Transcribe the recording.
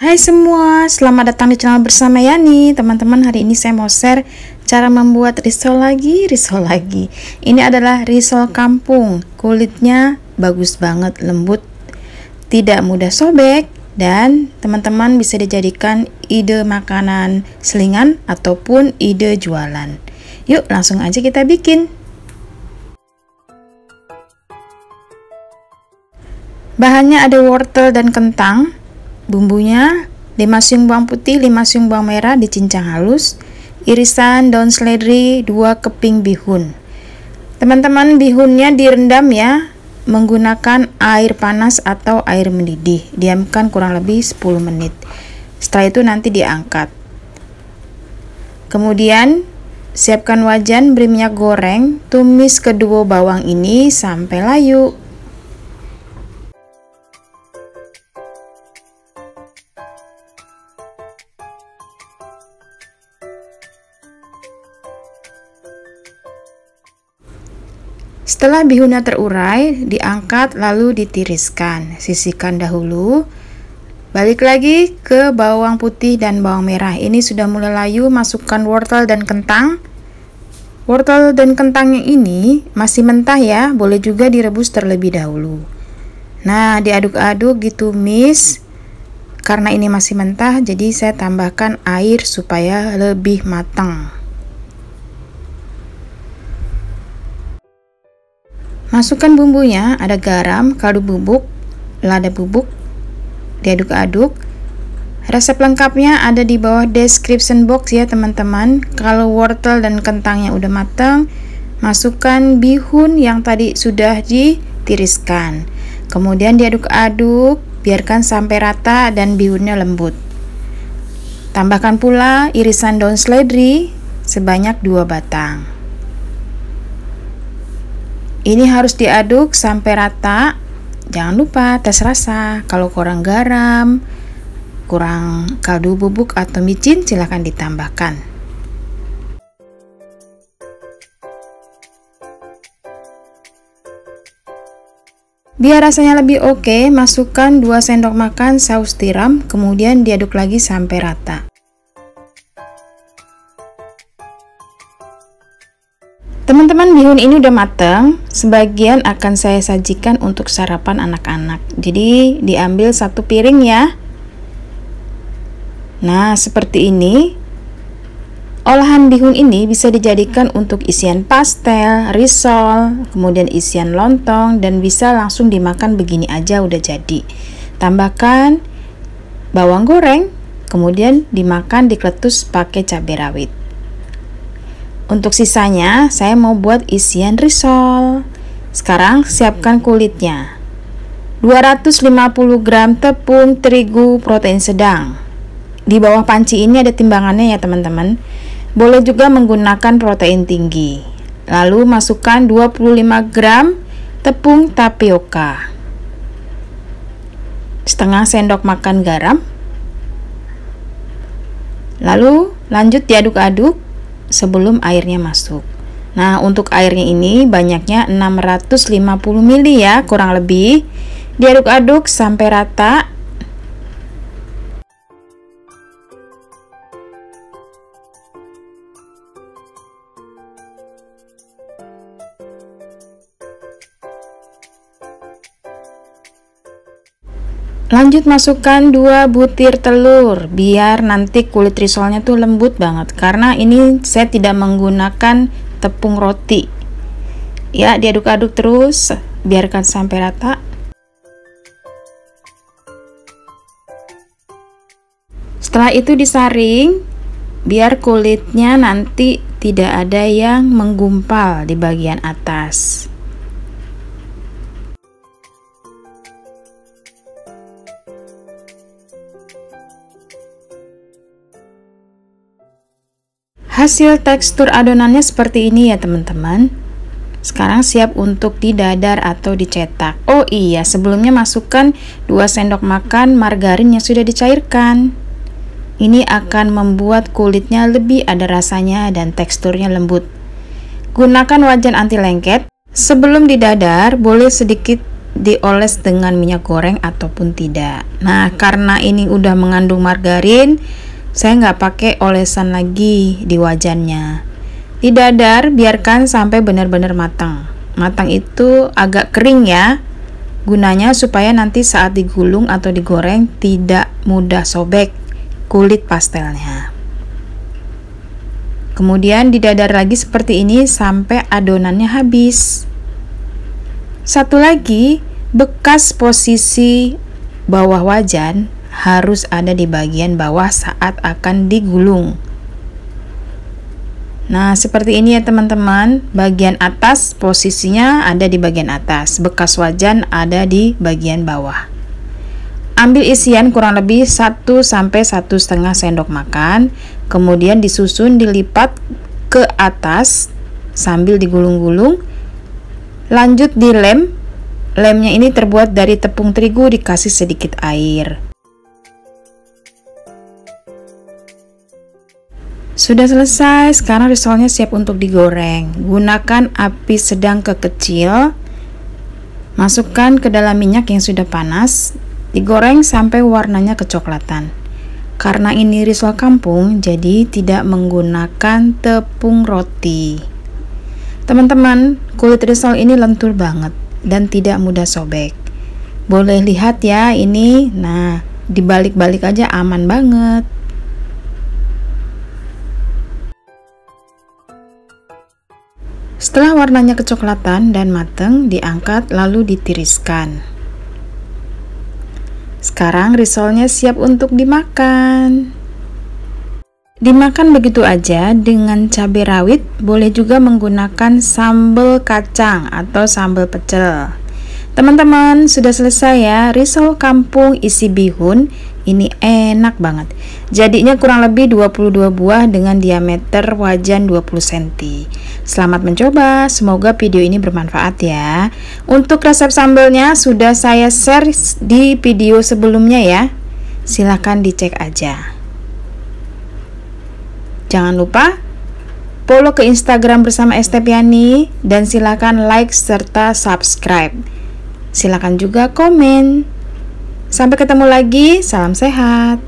Hai semua, selamat datang di channel bersama Yani. Teman-teman, hari ini saya mau share cara membuat risol lagi. Ini adalah risol kampung. Kulitnya bagus banget, lembut, tidak mudah sobek, dan teman-teman bisa dijadikan ide makanan selingan ataupun ide jualan. Yuk, langsung aja kita bikin. Bahannya ada wortel dan kentang. Bumbunya 5 siung bawang putih, 5 siung bawang merah dicincang halus, irisan daun seledri, 2 keping bihun. Teman-teman, bihunnya direndam ya, menggunakan air panas atau air mendidih. Diamkan kurang lebih 10 menit. Setelah itu nanti diangkat. Kemudian siapkan wajan, beri minyak goreng, tumis kedua bawang ini sampai layu. Setelah bihunnya terurai, diangkat lalu ditiriskan. Sisihkan dahulu. Balik lagi ke bawang putih dan bawang merah. Ini sudah mulai layu, masukkan wortel dan kentang. Wortel dan kentangnya ini masih mentah ya, boleh juga direbus terlebih dahulu. Nah, diaduk-aduk, ditumis. Karena ini masih mentah, jadi saya tambahkan air supaya lebih matang. Masukkan bumbunya, ada garam, kaldu bubuk, lada bubuk, diaduk-aduk. Resep lengkapnya ada di bawah description box ya teman-teman. Kalau wortel dan kentangnya udah matang, masukkan bihun yang tadi sudah ditiriskan. Kemudian diaduk-aduk, biarkan sampai rata dan bihunnya lembut. Tambahkan pula irisan daun seledri sebanyak 2 batang. Ini harus diaduk sampai rata. Jangan lupa tes rasa. Kalau kurang garam, kurang kaldu bubuk atau micin, silahkan ditambahkan. Biar rasanya lebih oke, masukkan 2 sendok makan saus tiram, kemudian diaduk lagi sampai rata. Teman-teman, bihun ini udah matang. Sebagian akan saya sajikan untuk sarapan anak-anak. Jadi diambil 1 piring ya. Nah, seperti ini. Olahan bihun ini bisa dijadikan untuk isian pastel, risol, kemudian isian lontong, dan bisa langsung dimakan begini aja udah jadi. Tambahkan bawang goreng, kemudian dimakan dikletus pakai cabai rawit. Untuk sisanya, saya mau buat isian risol. Sekarang siapkan kulitnya. 250 gram tepung terigu protein sedang. Di bawah panci ini ada timbangannya ya teman-teman. Boleh juga menggunakan protein tinggi. Lalu masukkan 25 gram tepung tapioka. Setengah sendok makan garam. Lalu lanjut diaduk-aduk sebelum airnya masuk. Nah, untuk airnya ini banyaknya 650 ml ya, kurang lebih. Diaduk-aduk sampai rata. Lanjut masukkan 2 butir telur biar nanti kulit risolnya tuh lembut banget, karena ini saya tidak menggunakan tepung roti ya. Diaduk-aduk terus, biarkan sampai rata. Setelah itu disaring biar kulitnya nanti tidak ada yang menggumpal di bagian atas. Hasil tekstur adonannya seperti ini ya teman-teman. Sekarang siap untuk didadar atau dicetak. Oh iya, sebelumnya masukkan 2 sendok makan margarin yang sudah dicairkan. Ini akan membuat kulitnya lebih ada rasanya dan teksturnya lembut. Gunakan wajan anti lengket. Sebelum didadar, boleh sedikit dioles dengan minyak goreng ataupun tidak. Nah, karena ini udah mengandung margarin, saya nggak pakai olesan lagi di wajannya. Di dadar biarkan sampai benar-benar matang. Matang itu agak kering ya. Gunanya supaya nanti saat digulung atau digoreng tidak mudah sobek kulit pastelnya. Kemudian didadar lagi seperti ini sampai adonannya habis. Satu lagi, bekas posisi bawah wajan harus ada di bagian bawah saat akan digulung. Nah, seperti ini ya teman-teman. Bagian atas posisinya ada di bagian atas, bekas wajan ada di bagian bawah. Ambil isian kurang lebih 1-1,5 sendok makan, kemudian disusun dilipat ke atas sambil digulung-gulung. Lanjut dilem. Lemnya ini terbuat dari tepung terigu dikasih sedikit air. Sudah selesai, sekarang risolnya siap untuk digoreng. Gunakan api sedang ke kecil. Masukkan ke dalam minyak yang sudah panas. Digoreng sampai warnanya kecoklatan. Karena ini risol kampung, jadi tidak menggunakan tepung roti. Teman-teman, kulit risol ini lentur banget dan tidak mudah sobek. Boleh lihat ya ini, nah dibalik-balik aja aman banget. Setelah warnanya kecoklatan dan mateng, diangkat lalu ditiriskan. Sekarang risolnya siap untuk dimakan. Dimakan begitu aja dengan cabai rawit, boleh juga menggunakan sambal kacang atau sambal pecel. Teman-teman, sudah selesai ya, risol kampung isi bihun. Ini enak banget. Jadinya kurang lebih 22 buah dengan diameter wajan 20 cm. Selamat mencoba, semoga video ini bermanfaat ya. Untuk resep sambelnya sudah saya share di video sebelumnya ya. Silahkan dicek aja. Jangan lupa follow ke Instagram bersama Estepiani dan silakan like serta subscribe. Silakan juga komen. Sampai ketemu lagi, salam sehat.